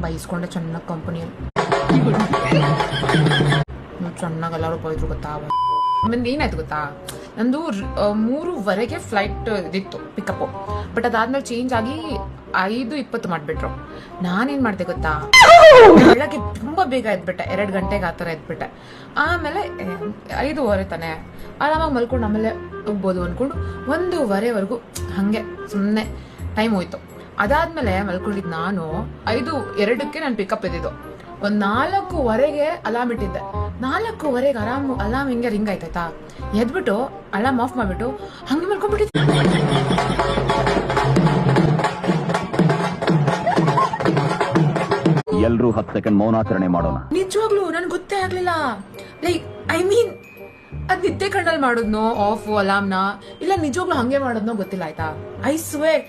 ಬೈಸ್ಕೊಂಡೆ ಚೆನ್ನಾಗಿ ಕಂಪನಿಯಲ್ಲಿ. ಚೆನ್ನಾಗಿ ಎಲ್ಲರೂ ಬೈದ್ರು ಗೊತ್ತಾ. ಆಮೇಲೆ ಏನಾಯ್ತು ಗೊತ್ತಾ, ನಂದು 3:15 ಫ್ಲೈಟ್ ಇದಿತ್ತು ಪಿಕಪ್ಪು. ಬಟ್ ಅದಾದ್ಮೇಲೆ ಚೇಂಜ್ ಆಗಿ 5:20 ಮಾಡಿಬಿಟ್ರು. ನಾನೇನು ಮಾಡಿದೆ ಗೊತ್ತಾ, ಬೆಳಗ್ಗೆ ತುಂಬ ಬೇಗ ಎದ್ಬಿಟ್ಟೆ, 2 ಗಂಟೆಗೆ ಆ ಥರ ಎದ್ಬಿಟ್ಟೆ. ಆಮೇಲೆ 5:30 ತಾನೆ ಆರಾಮಾಗಿ ಮಲ್ಕೊಂಡು ಆಮೇಲೆ ಹೋಗ್ಬೋದು ಅಂದ್ಕೊಂಡು 1:15ವರೆಗೂ ಹಾಗೆ ಸುಮ್ಮನೆ ಟೈಮ್ ಹೋಯ್ತು. ಅದಾದ್ಮೇಲೆ ಮಲ್ಕೊಂಡಿದ್ದು ನಾನು 5:02ಕ್ಕೆ ನಾನು ಪಿಕಪ್ ಇದ್ದಿದ್ದು. 4:15ಗೆ ಅಲಾರ್ಮ್ ಇಟ್ಟಿದ್ದೆ. 4:15ಗೆ ಅಲಾರ್ಮ್ ಹಿಂಗೆ ರಿಂಗ್ ಆಯ್ತಾಯ್ತಾ, ಎದ್ಬಿಟ್ಟು ಅಲಾರ್ಮ್ ಆಫ್ ಮಾಡ್ಬಿಟ್ಟು ಹಂಗೆ ಮಲ್ಕೊಂಡ್ಬಿಟ್ಟಿದ್ದೆ. ಎಲ್ರೂ 10 ಸೆಕೆಂಡ್ ಮೌನಾಚರಣೆ ಮಾಡೋಣ. ನಿಜವಾಗ್ಲೂ ನನ್ಗೆ ಗೊತ್ತೇ ಆಗ್ಲಿಲ್ಲ. ಲೈಕ್ ಅದ್ ನಿದ್ದೆ ಕಣ್ಣಲ್ಲಿ ಮಾಡೋದ್ನೋ ಆಫ್ ಅಲಾರ್ಮ್ನ, ಇಲ್ಲ ನಿಜವಾಗ್ಲೂ ಹಂಗೆ ಮಾಡೋದ್ನೋ ಗೊತ್ತಿಲ್ಲ ಆಯ್ತಾ. ಐ ಸ್ವೇರ್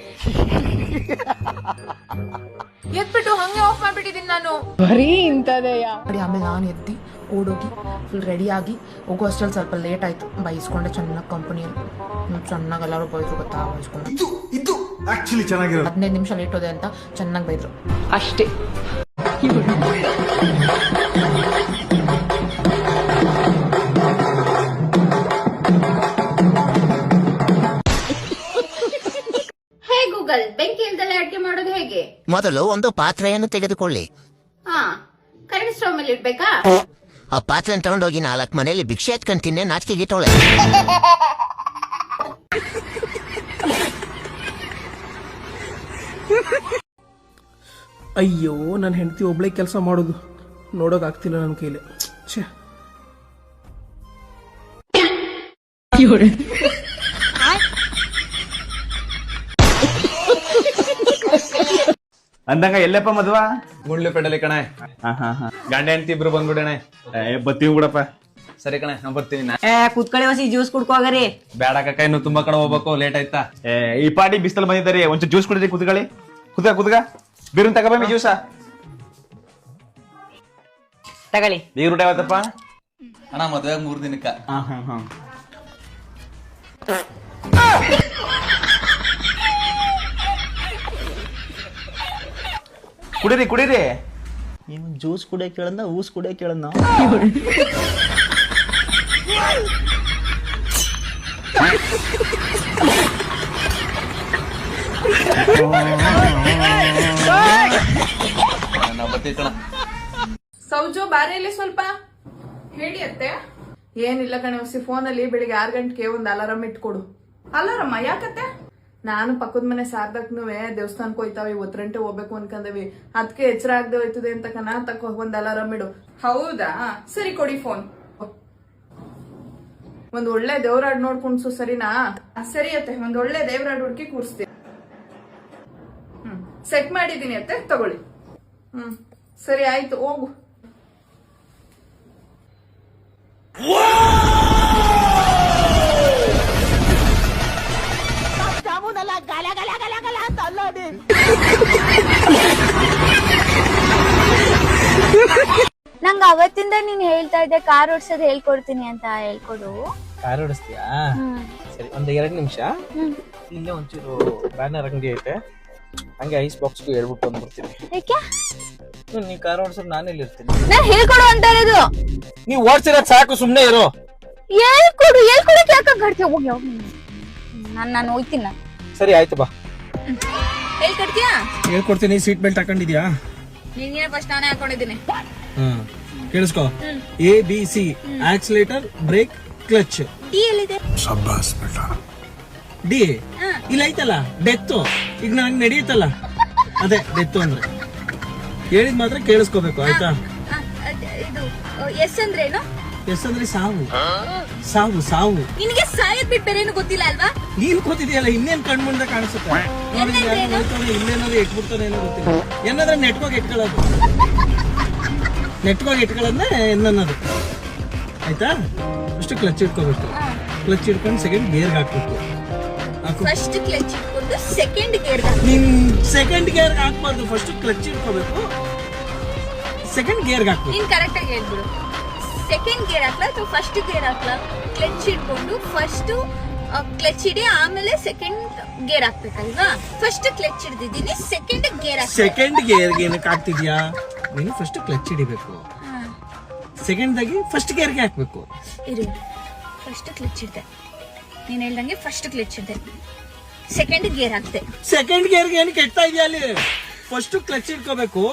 ಎದ್ಬಿಟ್ಟು ಹಂಗೆ ಆಫ್ ಮಾಡ್ಬಿಟ್ಟಿದ್ದೀನಿ ನಾನು. ಬರೀ ಇಂಥದೆಯಾ. ಆಮೇಲೆ ನಾನು ಎದ್ದಿ ಓಡೋಗಿ ಫುಲ್ ರೆಡಿ ಆಗಿ ಹೋಗೋ ಅಷ್ಟರಲ್ಲಿ ಸ್ವಲ್ಪ ಲೇಟ್ ಆಯ್ತು. ಬೈಸ್ಕೊಂಡೆ ಚೆನ್ನಾಗಿ ಕಂಪನಿಯಲ್ಲಿ. ಚೆನ್ನಾಗಿ ಎಲ್ಲರೂ ಬೈದ್ರು ಗೊತ್ತಾ. ಬೈಸ್ಕೊಂಡು 15 ನಿಮಿಷ ಲೇಟ್ ಹೋದೆ ಅಂತ ಚೆನ್ನಾಗಿ ಬೈದ್ರು ಅಷ್ಟೇ. ಗೂಗಲ್, ಬೆಂಕಿ ಇಲ್ದಲೆ ಅಡಿಗೆ ಮಾಡೋದು ಹೇಗೆ? ಮೊದಲು ಒಂದು ಪಾತ್ರೆಯನ್ನು ತೆಗೆದುಕೊಳ್ಳಿ. ಕರೆಂಟ್ ಸ್ಟವ್ ಮೇಲೆ ಇಡ್ಬೇಕಾ? ಆ ಪಾತ್ರೆ ತಗೊಂಡೋಗಿ 4 ಮನೆಯಲ್ಲಿ ಭಿಕ್ಷೆ ಎತ್ಕೊಂಡು ತಿನ್ನೆ, ನಾಚಿಕೆಗಿಟ್ಟೋಳೆ. ಅಯ್ಯೋ, ನನ್ನ ಹೆಂಡತಿ ಒಬ್ಳೆ ಕೆಲಸ ಮಾಡೋದು ನೋಡೋಕಾಗ್ತಿಲ್ಲ ನನ್ನ ಕೈಲಿ. ಅಂದಂಗ ಎಲ್ಲಪ್ಪ ಮದ್ವಾ? ಗುಂಡ್ಲು ಪೆಡಲಿ ಕಣೆ. ಗಂಡ ಹೆಂಡತಿ ಇಬ್ರು ಬಂದ್ಬಿಡಣ. ಬರ್ತೀವಿ ಬಿಡಪ್ಪ. ಸರಿ ಕಣೆ, ನಾ ಬರ್ತೀನಿ. ಕೂತ್ಕೊಳ್ಳಿ ಹೊಸಿ ಜ್ಯೂಸ್ ಕುಡ್ಕೋಗರಿ. ಬೇಡ ಕಕ್ಕ, ಇನ್ನು ತುಂಬಾ ಕಡೆ ಹೋಗ್ಬೇಕು, ಲೇಟ್ ಆಯ್ತಾ. ಈ ಪಾಟಿ ಬಿಸ್ತಲ್ ಬಂದಿದ್ದಾರೆ, ಒಂಚೂರು ಜ್ಯೂಸ್ ಕುಡಿದ್ರಿ. ಕುತ್ಕೊಳ್ಳಿ, ಕುತ್ಕ ಬೀರುನ್ ತಗೋಬಿ ಜ್ಯೂಸ. ತಗೊಳ್ಳಿ. ಈಗ ರೂಟ ಯಾವತ್ತಪ್ಪ? ಅಣ್ಣ ಮದ್ವೆಗ್ 3 ದಿನಕ್ಕ. ಕುಡೀರಿ. ಜ್ಯೂಸ್ ಕುಡಿಯಕ್ ಕೇಳಂದ, ಊಸ್ ಕುಡಿಯಕ್ ಕೇಳಂದ. ಸೌಜು ಬಾರೆಯಲ್ಲಿ ಸ್ವಲ್ಪ ಹೇಳಿ ಅತ್ತೆ. ಏನಿಲ್ಲ ಕಣೆ ಹೊಸಿ, ಫೋನಲ್ಲಿ ಬೆಳಿಗ್ಗೆ 6 ಗಂಟೆಗೆ ಒಂದು ಅಲಾರಾಮ್ ಇಟ್ಕೊಡು. ಅಲಾರಮ್ಮ ಯಾಕತ್ತೆ? ನಾನು ಪಕ್ಕದ ಮನೆ ಸಾರ್ದಕ್ನು ದೇವಸ್ಥಾನಕ್ಕೆ ಹೋಯ್ತಾವೆ, 1 ಗಂಟೆ ಹೋಗ್ಬೇಕು ಅನ್ಕಂದವಿ. ಅದಕ್ಕೆ ಎಚ್ಚರ ಆಗದೆ ಹೋಯ್ತದೆ ಅಂತ ಕಣ, ತಕ್ಕ ಒಂದ್ ಅಲಾರಾಮ್ ಇಡು. ಹೌದಾ, ಸರಿ ಕೊಡಿ ಫೋನ್. ಒಂದ್ ಒಳ್ಳೆ ದೇವ್ರಾಡ್ ನೋಡ್ಕೊಂಡ್ಸು, ಸರಿನಾ? ಸರಿ ಅತ್ತೆ, ಒಂದ್ ಒಳ್ಳೆ ದೇವ್ರಾಡ್ ಹುಡ್ಕಿ ಕೂರಿಸ್ತೀನಿ. ಸೆಟ್ ಮಾಡಿದೀನಿ ಅತ್ತೆ, ತಗೊಳ್ಳಿ. ಸರಿ ಆಯ್ತು, ಹೋಗು. ನಂಗ ಅವತ್ತಿಂದ ನೀನ್ ಹೇಳ್ತಾ ಇದ್ದೆ ಕಾರ್ ಓಡ್ಸೋದ್ ಹೇಳ್ಕೊಡ್ತೀನಿ ಅಂತ, ಹೇಳ್ಕೊಡು. ಕಾರ್ ಓಡಿಸ್ತೀಯಾ? ಸರಿ, ಒಂದ್ 2 ನಿಮಿಷ. ಇಲ್ಲೇ ಒಂಚೂರು ಬ್ಯಾನರ್ ಅಂಗಡಿ ಐತೆ, ಹಂಗೆ ಐಸ್ ಬಾಕ್ಸ್ಗೂ ಹೇಳ್ಬಿಟ್ಟು ಬಂದ್ಬಿಡ್ತೀನಿ. ನೀ ಕಾರ್ ಓಡಿಸೋದು ನಾನು ಇಲ್ಲಿರ್ತೀನಿ. ನಾನ್ ಹೇಳ್ಕೊಡು ಅಂತ ಇರೋದು. ನೀವ್ ಓಡ್ಸಿರೋದ್ ಸಾಕು, ಸುಮ್ನೆ ಇರು. ಹೇಳ್ಕೊಡಕ್ ಯಾಕ ಕಟ್ತೀಯ? ಹೋಗಿ ನಾನು ಹೋಯ್ತೀನಿ. ಸರಿ ಆಯ್ತು, ಬಾ. ಹೇಳ್ಕೊಡ್ತೀಯಾ? ಹೇಳ್ಕೊಡ್ತೀನಿ. ಸೀಟ್ ಬೆಲ್ಟ್ ಹಾಕೊಂಡಿದ್ಯಾ? ನೀನ್ ಫಸ್ಟ್ ನಾನೇ ಹಾಕೊಂಡಿದ್ದೀನಿ. ಕೇಳಿಸ್ಕೋ. ABC, accelerator, brake, clutch. D ಎಲ್ಲಿದೆ? ಡಿ ಇಲ್ಲ ಐತಲ್ಲ, ಡೆತ್ತು. ಈಗ ನಂಗೆ ನಡೆಯುತ್ತಲ್ಲ, ಅದೇ ಡೆತ್ತು ಅಂದ್ರೆ. ಹೇಳಿದ್ ಮಾತ್ರ ಕೇಳಿಸ್ಕೋಬೇಕು, ಆಯ್ತಾ? ಇದು ಎಸ್ ಅಂದ್ರೇನು? ಎಸ್ ಅಂದ್ರೆ ಸಾವು. ಸಾವು ಸಾವು. ನಿನಗೆ ಸಾಯದ್ ಬಿಟ್ಟು ಬೇರೆ ಏನು ಗೊತ್ತಿಲ್ಲ ಅಲ್ವಾ? ನೀನ್ ಕೂತಿದ್ಯಲ್ಲ, ಇನ್ನೇನ್ ಕಣ್ಮುಂದೆ ಕಾಣಿಸುತ್ತೆ. ಇಲ್ಲೇನಾದ್ರು ಇಟ್ಬಿಡ್ತಾನೆ ಏನೋ ಗೊತ್ತಿಲ್ಲ. ಏನಾದ್ರೆ ನೆಟ್ಕೋಗಿ ಇಟ್ಕೊಳ್ಳೋದು, ಇಟ್ಕೊಳ್ಳೋದ್ನೇ ಎನ್ನೋದು, ಆಯ್ತಾ? ಅಷ್ಟು ಕ್ಲಚ್ ಇಟ್ಕೋಬೇಕು. ಕ್ಲಚ್ ಇಟ್ಕೊಂಡು ಸೆಕೆಂಡ್ ಗೇರ್ಗೆ ಹಾಕ್ಬೇಕು. ಫಸ್ಟ್ ಕ್ಲಚ್ ಇಟ್ಕೊಂಡು ಸೆಕೆಂಡ್ ಗೇರ್. ನೀನ್ ಸೆಕೆಂಡ್ ಗೇರ್ಗೆ ಹಾಕ್ಬಾರ್ದು, ಫಸ್ಟ್ ಕ್ಲಚ್ ಇಟ್ಕೋಬೇಕು, ಸೆಕೆಂಡ್ ಗೇರ್ಗೆ ಹಾಕ್ಬೇಕು. ನೀನ್ ಕರೆಕ್ಟ್ ಆಗಿ ಹೇಳ್ಬಿಡು. ಸೆಕೆಂಡ್ ಗೇರ್ ಹಾಕ್ಲಾ ಅಥವಾ ಫಸ್ಟ್ ಗೇರ್ ಹಾಕ್ಲಾ? ಕ್ಲಚ್ ಇಟ್ಕೊಂಡು ಫಸ್ಟ್ ಕ್ಲಚ್ ಹಿಡಿ, ಆಮೇಲೆ ಸೆಕೆಂಡ್ ಗೇರ್ ಹಾಕ್ಬೇಕಲ್ವಾ? ಫಸ್ಟ್ ಕ್ಲಚ್ ಹಿಡ್ದಿದ್ದೀನಿ, ಸೆಕೆಂಡ್ ಗೇರ್ ಸೆಕೆಂಡ್ ಗೇರ್ಗೆ ಏನಕ್ಕೆ ಹಾಕ್ತಿದ್ಯಾ? ನೀನು ಫಸ್ಟ್ ಕ್ಲಚ್ ಹಿಡಿಬೇಕು, ಸೆಕೆಂಡ್ ಆಗಿ ಫಸ್ಟ್ ಗೇರ್ಗೆ ಹಾಕ್ಬೇಕು. ಇರು, ಫಸ್ಟ್ ಕ್ಲಚ್ ಹಿಡ್ದೆ, ನೀನ್ ಹೇಳ್ದಂಗೆ ಫಸ್ಟ್ ಕ್ಲಚ್ ಹಿಡ್ದೆ, ಸೆಕೆಂಡ್ ಗೇರ್ ಹಾಕ್ದೆ. ಸೆಕೆಂಡ್ ಗೇರ್ಗೆ ಏನಕ್ಕೆ ಇಡ್ತಾ ಇದೆಯಾ ಅಲ್ಲಿ? ಫಸ್ಟ್ ಕ್ಲಚ್ ಹಿಡ್ಕೋಬೇಕು,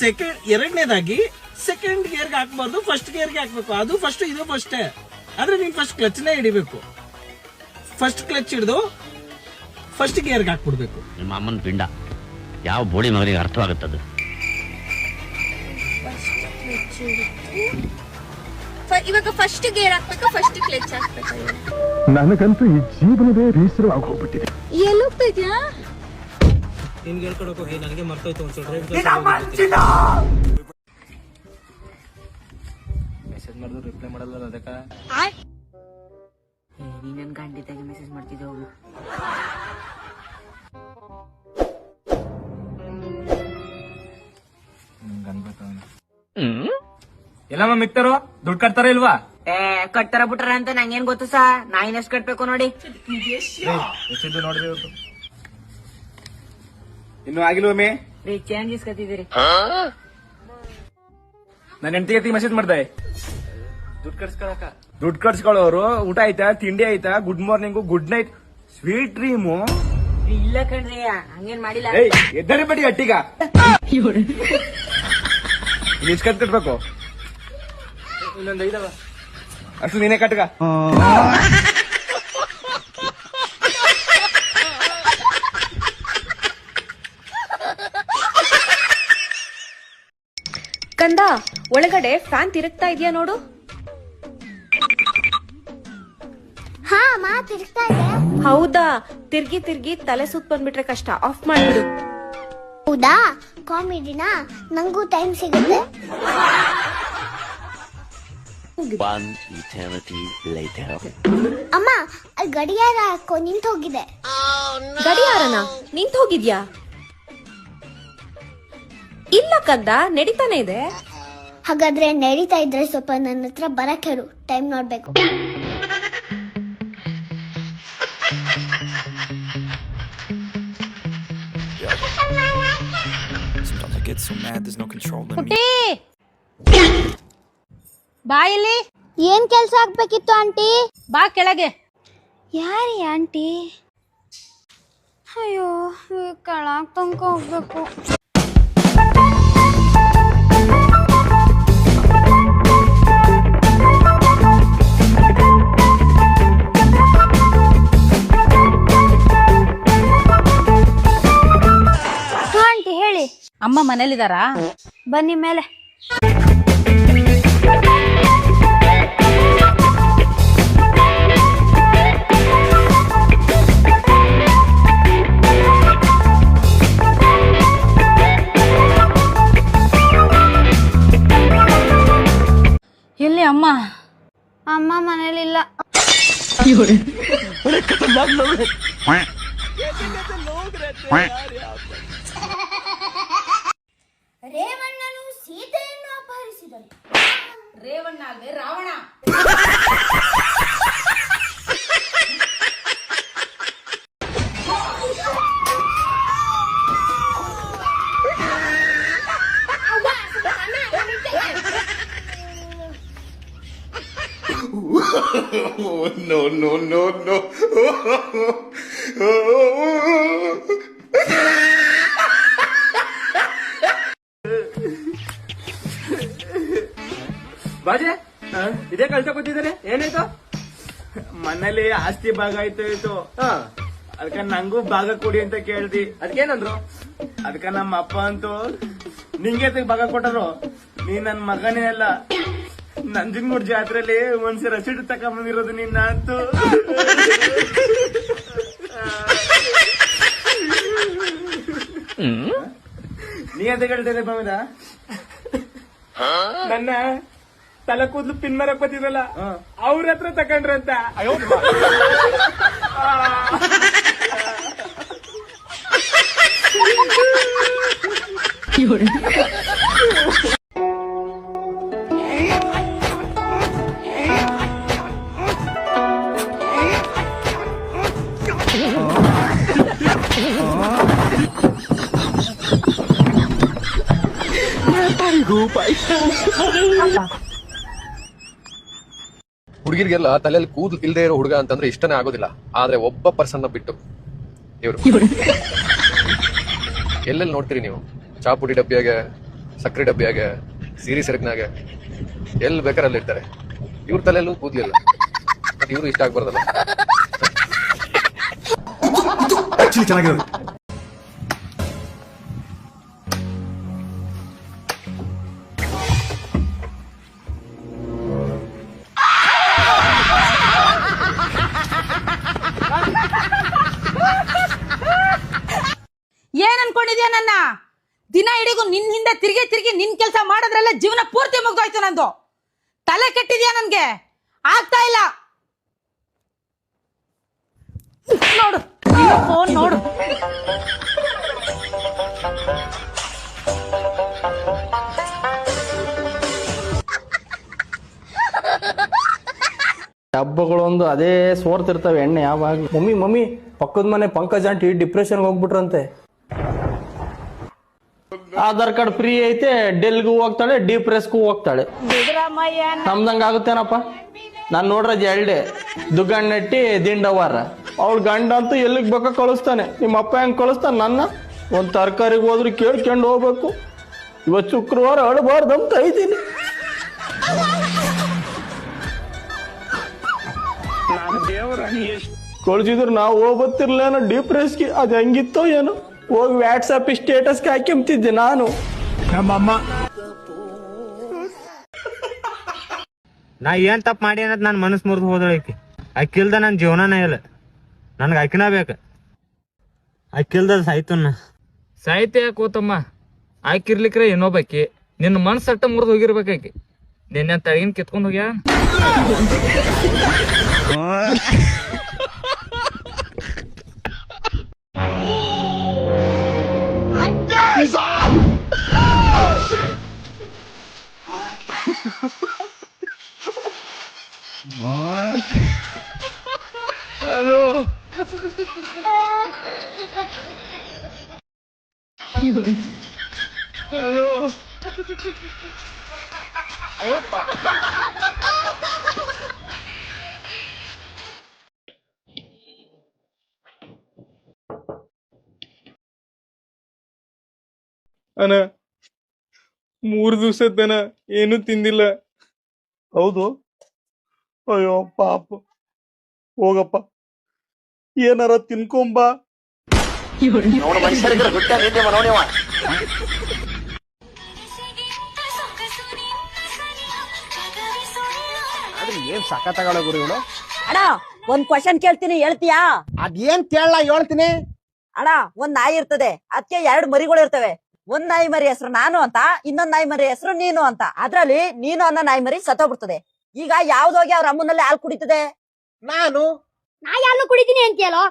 ಸೆಕೆಂಡ್ ಎರಡನೇದಾಗಿ ಸೆಕೆಂಡ್ ಗೇರ್ಗೆ ಹಾಕ್ಬಾರ್ದು, ಫಸ್ಟ್ ಗೇರ್ಗೆ ಹಾಕ್ಬೇಕು. ಅದು ಫಸ್ಟ್, ಇದು ಫಸ್ಟೇ. ಆದ್ರೆ ನೀನ್ ಫಸ್ಟ್ ಕ್ಲಚ್ನೇ ಹಿಡಿಬೇಕು. ಫಸ್ಟ್ ಕ್ಲಚ್ ಹಿಡಿದು ಫಸ್ಟ್ ಗೇರ್ಗೆ ಹಾಕ್ಬಿಡ್ಬೇಕು. ನಿಮ್ಮ ಅಮ್ಮನ ಪಿಂಡ ಯಾವ ಬೋಡಿ ಮಗನಿಗೆ ಅರ್ಥವಾಗುತ್ತದು? ಇವಾಗ ಫಸ್ಟ್ ಗೇರ್ ಹಾಕ್ಬೇಕಾ, ಫಸ್ಟ್ ಕ್ಲಚ್ ಹಾಕ್ಬೇಕಾ? ನನಗಂತೂ ಈ ಜೀವನವೇ ಬೇಸರವಾಗಿ ಹೋಗ್ಬಿಟ್ಟಿದೆ. ಎಲ್ಲಿ ಹೋಗ್ತಾ ಇದ್ಯಾ? ನಿನ್ಗೆ ಹೇಳ್ಕೊಡಕ್ ಹೋಗಿ ನನಗೆ ಮರ್ತೋಯ್ತು ಒಂದ್ಸಲ. ಮೆಸೇಜ್ ಮಾಡಿದ್ರು ರಿಪ್ಲೈ ಮಾಡಲ್ಲ ಅದಕ್ಕ. ನೀ ನನ್ ಗಂಡಿದ್ದಾಗೆ ಮೆಸೇಜ್ ಮಾಡ್ತಿದ್ದೆ ಹೋಗು. ಎಲ್ಲಮ್ಮ ಮಿಕ್ತಾರೋ ದುಡ್ಡು ಕಟ್ತಾರ ಇಲ್ವಾ? ಕಟ್ತಾರ ಬಿಟ್ರ ಅಂತ ನಂಗೇನ್ ಗೊತ್ತು ಸಾ, ನಾ ಇನ್ನೆಷ್ಟ್ ಕಟ್ಬೇಕು ನೋಡಿ. ಎಷ್ಟಿದ್ದು ನೋಡ್ರಿ ಇವತ್ತು. ಇನ್ನು ಆಗಿಲ್ವಮ್ಮೆ? ರೀ ಚೇಂಜ್ ಇಸ್ಕತ್ತಿದ್ದೀರಿ. ನನ್ನ ಹೆಂಡತಿಗೆ ಮೆಸೇಜ್ ಮಾಡ್ದೆ ದುಡ್ಡು ಕಟ್ಸ್ಕೊಳ್ಳೋರು. ಊಟ ಆಯ್ತಾ, ತಿಂಡಿ ಆಯ್ತಾ, good morning, good night, sweet dream. ಇಲ್ಲ ಕಣ್ರಿ, ಹಂಗೇನ್ ಮಾಡಿಲ್ಲ. ಎದ್ದರಿ ಬಡಿ ಅಟ್ಟಿಗ ಇಷ್ಟು ಕಟ್ಬೇಕು. ಇನ್ನೊಂದು ಐದವ ಅಷ್ಟು ನೀನೇ ಕಟ್ಗ. ಕಂದ, ಒಳಗಡೆ ಫ್ಯಾನ್ ತಿರುಗ್ತಾ ಇದೆಯಾ ನೋಡು. ಹಾ ಮಾ, ತಿರುಗ್ತಾ ಇದೆ. ಹೌದಾ? ತಿರ್ಗಿ ತಿರ್ಗಿ ತಲೆ ಸುತ್ತ ಬಂದ್ಬಿಟ್ರೆ ಕಷ್ಟ, ಆಫ್ ಮಾಡ್ಬಿಡು. ಹೌದಾ? ಕಾಮಿಡಿನಾ? ನಂಗೂ ಟೈಮ್ ಸಿಗುತ್ತೆ. ಅಮ್ಮ, ಗಡಿಯಾರ ಹಾಕೋ, ನಿಂತು ಹೋಗಿದೆ. ಗಡಿಯಾರನ ನಿಂತು ಹೋಗಿದ್ಯಾ? ಇಲ್ಲ ಕಂದ, ನಡೀತಾನೆ ಇದೆ. ಹಾಗಾದ್ರೆ ನಡೀತಾ ಇದ್ರೆ ಸ್ವಲ್ಪ ನನ್ನ ಹತ್ರ ಬರಕ್ ಹೇಳು, ಟೈಮ್ ನೋಡ್ಬೇಕು. ಬಾಯಲ್ಲಿ ಏನ್ ಕೆಲ್ಸ ಆಗ್ಬೇಕಿತ್ತು ಆಂಟಿ? ಬಾ ಕೆಳಗೆ. ಯಾರಿ ಆಂಟಿ? ಅಯ್ಯೋ, ಕೆಳಗ್ ತನಕ ಹೋಗ್ಬೇಕು. ಆಂಟಿ ಹೇಳಿ. ಅಮ್ಮ ಮನೇಲಿದಾರಾ? ಬನ್ನಿ ಮೇಲೆ. ಎಲ್ಲಿ ಅಮ್ಮ? ಅಮ್ಮ ಮನೇಲಿಲ್ಲ. ರೇವಣ್ಣನು ಸೀತೆಯನ್ನು ಅಪಹರಿಸಿದನು. ರೇವಣ್ಣ ಅಲ್ವೇ, Ravana. No, no, no, no. ಬಾಜೆ ಇದೇ ಕಳ್ಸ ಕೂತಿದ್ದಾರೆ, ಏನಾಯ್ತು? ಮನೇಲಿ ಆಸ್ತಿ ಭಾಗ ಆಯ್ತು. ಅದಕ್ಕ ನಂಗೂ ಭಾಗ ಕೊಡಿ ಅಂತ ಕೇಳ್ದಿ. ಅದಕ್ಕೇನಂದ್ರು? ಅದಕ್ಕ ನಮ್ಮ ಅಪ್ಪ ಅಂತೂ ನಿಂಗೆ ಭಾಗ ಕೊಟ್ಟರು. ನೀ ನನ್ ಮಗನೇ ಅಲ್ಲ, ನಂಜನಗೂಡ್ ಜಾತ್ರೆಲಿ ಒಂದ್ಸರಿ ರಸೀಟ್ ತಕೊಂಬಂದಿರೋದು ನಿನ್ನ ಅಂತೂ. ನೀ ಅಂತ ಹೇಳ್ತೇನೆ ಬಾಮಿದ. ನನ್ನ ತಲೆ ಕೂದಲು ಪಿನ್ ಮರಕ್ ಬತ್ತಿದ್ರಲ್ಲ, ಅವ್ರ ಹತ್ರ ತಕೊಂಡ್ರಂತ. ಹುಡುಗಿರಿಗೆಲ್ಲ ತಲೆಯಲ್ಲಿ ಕೂದಲು ಇಲ್ಲದೆ ಇರೋ ಹುಡುಗ ಅಂತಂದ್ರೆ ಇಷ್ಟನೇ ಆಗೋದಿಲ್ಲ. ಆದ್ರೆ ಒಬ್ಬ ಪರ್ಸನ್ ಬಿಟ್ಟು ಇವರು ಎಲ್ಲೆಲ್ಲಿ ನೋಡ್ತೀರಿ ನೀವು, ಚಾಪುಡಿ ಡಬ್ಬಿಯಾಗೆ, ಸಕ್ಕರೆ ಡಬ್ಬಿಯಾಗೆ, ಸೀರಿ ಸೆರಗ್ನಾಗೆ, ಎಲ್ಲಿ ಬೇಕಾರಲ್ಲಿ ಇರ್ತಾರೆ. ಇವ್ರ ತಲೆಯಲ್ಲೂ ಕೂದಲಿಲ್ಲ, ಬಟ್ ಇವರು ಇಷ್ಟ ಆಗ್ಬಾರ್ದಲ್ಲ. ಚೆನ್ನಾಗಿರೋದು. ಏನ್ ಅನ್ಕೊಂಡಿದ್ಯಾ ನನ್ನ? ದಿನ ಇಡೀಗೂ ನಿನ್ ಹಿಂದೆ ತಿರ್ಗಿ ತಿರ್ಗಿ ನಿನ್ ಕೆಲಸ ಮಾಡೋದ್ರಲ್ಲ ಜೀವನ ಪೂರ್ತಿ ಮುಗ್ದೋಯ್ತು ನಂದು. ತಲೆ ಕೆಟ್ಟಿದ್ಯಾ ನನ್ಗೆ? ಆಗ್ತಾ ಇಲ್ಲ ನೋಡು, ಫೋನ್ ನೋಡು. ಹಬ್ಬಗಳೊಂದು ಅದೇ ಸೋರ್ತಿರ್ತವೆ ಎಣ್ಣೆ ಯಾವಾಗ. ಮಮ್ಮಿ ಪಕ್ಕದ ಮನೆ ಪಂಕಜ್ ಆಂಟಿ ಡಿಪ್ರೆಷನ್ ಹೋಗ್ಬಿಟ್ರಂತೆ. ಆಧಾರ್ ಕಾರ್ಡ್ ಫ್ರೀ ಐತೆ, ಡೆಲ್ಗೂ ಹೋಗ್ತಾಳೆ, ಡಿಪ್ರೆಸ್ಗೂ ಹೋಗ್ತಾಳೆ. ನಮ್ದಂಗ ಆಗುತ್ತೇನಪ್ಪ? ನಾನ್ ನೋಡ್ರದ್ ಎರಡೆ ದುಗ್ಗಣ್ಣೆಟ್ಟಿ ದಿಂಡವಾರ. ಅವಳ ಗಂಡ ಅಂತೂ ಎಲ್ಲಿಗೆ ಬೇಕ ಕಳಿಸ್ತಾನೆ. ನಿಮ್ಮ ಅಪ್ಪ ಹೆಂಗ್ ಕಳಿಸ್ತಾನೆ ನನ್ನ? ಒಂದ್ ತರಕಾರಿಗೆ ಹೋದ್ರು ಕೇಳ್ಕೊಂಡು ಹೋಗ್ಬೇಕು. ಇವತ್ತು ಶುಕ್ರವಾರ ಅಳಬಾರ್ದಂತ ಇದ್ದೀನಿ. ಕಳ್ಸಿದ್ರು ನಾವು ಹೋಗ್ಬತ್ತಿರ್ಲೇನೋ ಡಿಪ್ರೆಸ್ಗೆ. ಅದು ಹೆಂಗಿತ್ತೋ ಏನೋ, ಹೋಗಿ ವಾಟ್ಸಪ್ ಸ್ಟೇಟಸ್ಗೆ ಹಾಕಿಂತಿದ್ದೆ ನಾನು. ನಮ್ಮಮ್ಮ ನಾ ಏನ್ ತಪ್ಪು ಮಾಡಿ ಅನ್ನೋದು ನನ್ನ ಮನಸ್ಸು ಮುರಿದು ಹೋದಳಕಿ. ಅಕ್ಕಿಲ್ದ ನನ್ನ ಜೀವನನೇ ಇಲ್ಲ. ನನ್ಗೆ ಅಕ್ಕಿನ ಬೇಕು. ಅಕ್ಕಿಲ್ದ ಸಾಯ್ತನ್ನ ಸಾಹಿತ್ಯ ಕೂತಮ್ಮ. ಆಕಿರ್ಲಿಕ್ರೆ ಇನ್ನೊಬ್ಬಾಕಿ ನಿನ್ನ ಮನಸ್ಸಟ್ಟ ಮುರಿದು ಹೋಗಿರ್ಬೇಕಾಕಿ. ನಿನ್ನೆ ತಳಗಿನ ಕಿತ್ಕೊಂಡು ಹೋಗ್ಯಾ. ಅಣ್ಣ 3 ದಿವಸದನ ಏನು ತಿಂದಿಲ್ಲ. ಹೌದು? ಅಯ್ಯೋ ಪಾಪ, ಹೋಗಪ್ಪ ಏನಾರ ತಿನ್ಕೊಂಬ. ಏನ್ ಸಖತ್ತಾಗಳ ಗುರು ಇವಳು. ಅಣ್ಣ ಒಂದ್ ಕ್ವಶನ್ ಕೇಳ್ತೀನಿ, ಹೇಳ್ತೀಯಾ? ಅದೇನ್ ಕೇಳಲ್ಲ, ಹೇಳ್ತೀನಿ. ಅಣ್ಣ ಒಂದ್ ನಾಯಿ ಇರ್ತದೆ, ಅದಕ್ಕೆ 2 ಮರಿಗಳು ಇರ್ತವೆ. ಒಂದ್ ನಾಯಿ ಮರಿ ಹೆಸರು ನಾನು ಅಂತ, ಇನ್ನೊಂದ್ ನಾಯಿ ಮರಿ ಹೆಸರು ನೀನು ಅಂತ. ಅದ್ರಲ್ಲಿ ನೀನು ಅನ್ನೋ ನಾಯಿ ಮರಿ ಸತ್ತೋಗ್ಬಿಡ್ತದೆ. ಈಗ ಯಾವ್ದೋಗಿ ಅವ್ರ ಅಮ್ಮನಲ್ಲಿ ಹಾಲು ಕುಡಿತದೆ? ನಾನು ನಾ ಯಾರು ಕುಡಿತೀನಿ ಅಂತೀಯಲ್ಲೋ?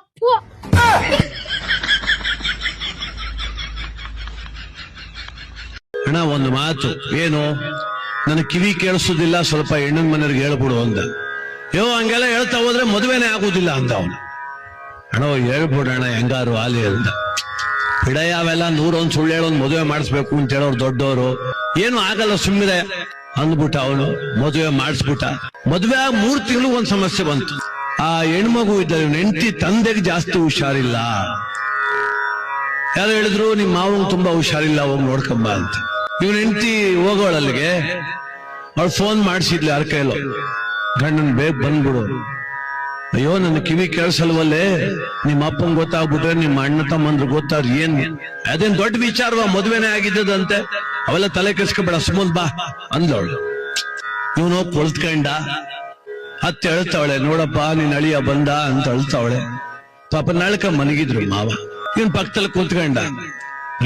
ಅಣ್ಣ ಒಂದು ಮಾತು, ಏನು ನನ್ನ ಕಿವಿ ಕೇಳಿಸೋದಿಲ್ಲ, ಸ್ವಲ್ಪ ಹೆಣ್ಣಿನ ಮನೆಯವ್ರಿಗೆ ಹೇಳ್ಬಿಡು ಅಂದ. ಹಂಗೆಲ್ಲ ಹೇಳ್ತಾ ಹೋದ್ರೆ ಮದುವೆನೇ ಆಗುದಿಲ್ಲ ಅಂತ ಅವನು. ಅಣ್ಣ ಹೇಳ್ಬಿಡು ಅಣ್ಣ ಹೆಂಗಾರು ಆಲಿ ಅಂತ. ಬಿಡಯ್ಯ ಅವೆಲ್ಲ 101 ಸುಳ್ಳು ಹೇಳೋನ್ ಮದುವೆ ಮಾಡಿಸ್ಬೇಕು ಅಂತ ಹೇಳೋರು ದೊಡ್ಡವರು. ಏನು ಆಗಲ್ಲ ಸುಮ್ಮನೆ ಅಂದ್ಬಿಟ್ಟ ಅವನು. ಮದುವೆ ಮಾಡಿಸ್ಬಿಟ್ಟ. ಮದುವೆ 3 ತಿಂಗಳು ಒಂದ್ ಸಮಸ್ಯೆ ಬಂತು. ಆ ಹೆಣ್ಮಗು ಇದ್ದ ಹೆಂಡತಿ ತಂದೆಗೆ ಜಾಸ್ತಿ ಹುಷಾರಿಲ್ಲ. ಯಾರು ಹೇಳಿದ್ರು ನಿಮ್ ಮಾವಂಗ್ ತುಂಬಾ ಹುಷಾರಿಲ್ಲ, ಹೋಗಿ ನೋಡ್ಕೊಂಬ ಅಂತ. ಇವನ್ ಹೆಂಡತಿ ಹೋಗೋಳಲ್ಲಿಗೆ ಅವಳು ಫೋನ್ ಮಾಡಿಸಿದ್ಲಿ ಯಾರ ಕೈಲೋ, ಗಂಡನ್ ಬೇಗ ಬಂದ್ಬಿಡು. ಅಯ್ಯೋ ನನ್ನ ಕಿವಿ ಕೇಳಿಸಲ್ವಲ್ಲೇ, ನಿಮ್ಮ ಅಪ್ಪಂಗ್ ಗೊತ್ತಾಗ್ಬಿಟ್ರೆ ನಿಮ್ಮ ಅಣ್ಣ ತಮ್ಮಂದ್ರು ಗೊತ್ತಾರ ಏನ್ ಅದೇನ್ ದೊಡ್ಡ ವಿಚಾರವ, ಮದುವೆನೇ ಆಗಿದ್ದದಂತೆ, ಅವೆಲ್ಲ ತಲೆ ಕೆಡ್ಸ್ಕೊಬೇಡ ಸುಮ್ಮನ್ ಬಾ ಅಂದವಳು. ಇವನು ಕೊಳ್ತ್ಕೊಂಡ ಹತ್ತೆ ಅಳ್ತಾವಳೆ, ನೋಡಪ್ಪ ನೀನ್ ಅಳಿಯ ಬಂದ ಅಂತ ಅಳ್ತಾವಳೆ. ಪಾಪ ನಳ್ಕ ಮನಗಿದ್ರು ಮಾವ. ಇವನ್ ಪಕ್ಕದಲ್ಲಿ ಕುಂತ್ಕೊಂಡ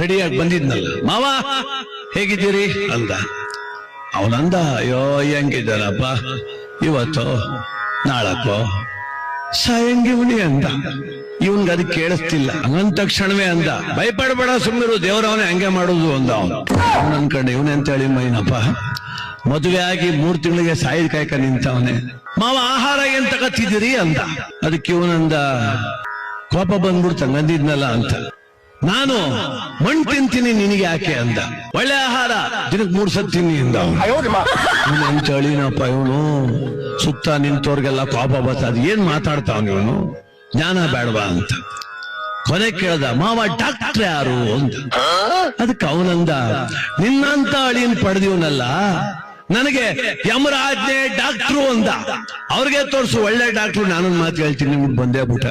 ರೆಡಿಯಾಗಿ ಬಂದಿದ್ನಲ್ಲ, ಮಾವ ಹೇಗಿದ್ದೀರಿ ಅಂದ. ಅವನಂದ, ಅಯ್ಯೋ ಹೆಂಗಿದ್ದಾನಪ್ಪ, ಇವತ್ತು ನಾಳಕ್ಕೋ ಸಾಯಂಗಿವನಿ ಅಂದ. ಇವನ್ಗೆ ಅದಕ್ಕೆ ಕೇಳಿಸ್ತಿಲ್ಲ. ಹಂಗಂದ ತಕ್ಷಣವೇ ಅಂದ, ಭಯಪಡಬೇಡ ಸುಮ್ಮಿರು, ದೇವರವನೇ ಹಂಗೆ ಮಾಡೋದು ಅಂದ. ಅವನು ಅನ್ಕೊಂಡೆ ಇವನೆಂತ ಹೇಳಿ ಮೈನಪ್ಪ, ಮದುವೆ ಆಗಿ 3 ತಿಂಗಳಿಗೆ ಸಾಯಿದ ಕಾಯ್ಕ ನಿಂತವನೆ, ಮಾವ ಆಹಾರ ಏನ್ ತಗತ್ತಿದ್ದೀರಿ ಅಂದ. ಅದಕ್ಕೆ ಇವನಂದ, ಕೋಪ ಬಂದ್ಬಿಡ್ತ ಅಂದಿದ್ನಲ್ಲ ಅಂತ. ನಾನು ಮಣ್ಣು ತಿಂತೀನಿ ನಿನಗೆ ಯಾಕೆ ಅಂದ. ಒಳ್ಳೆ ಆಹಾರ ದಿನಕ್ಕೆ 3 ಸತಿ ತಿನ್ನಿ ಅಂದ. ಎಂತ ಅಳಿನಪ್ಪ ಇವನು, ಸುತ್ತ ನಿಂತವ್ರಿಗೆಲ್ಲ ಕೋಪ ಬರ್ತದ, ಏನ್ ಮಾತಾಡ್ತಾವ ಇವನು, ಜ್ಞಾನ ಬೇಡವಾ ಅಂತ. ಕೊನೆ ಕೇಳ್ದ, ಮಾವ ಡಾಕ್ಟ್ರ್ ಯಾರು ಅಂತ. ಅದಕ್ಕೆ ಅವನಂದ, ನಿನ್ನಂತ ಅಳಿನ್ ಪಡೆದಿವನಲ್ಲ, ನನಗೆ ಯಮರಾಜ್ಞೆ ಡಾಕ್ಟ್ರು ಅಂದ. ಅವ್ರಿಗೆ ತೋರ್ಸು ಒಳ್ಳೆ ಡಾಕ್ಟ್ರು. ನಾನೊಂದು ಮಾತು ಹೇಳ್ತೀನಿ, ನಿಮ್ಗೆ ಬಂದೇ ಬಿಟ್ಟ.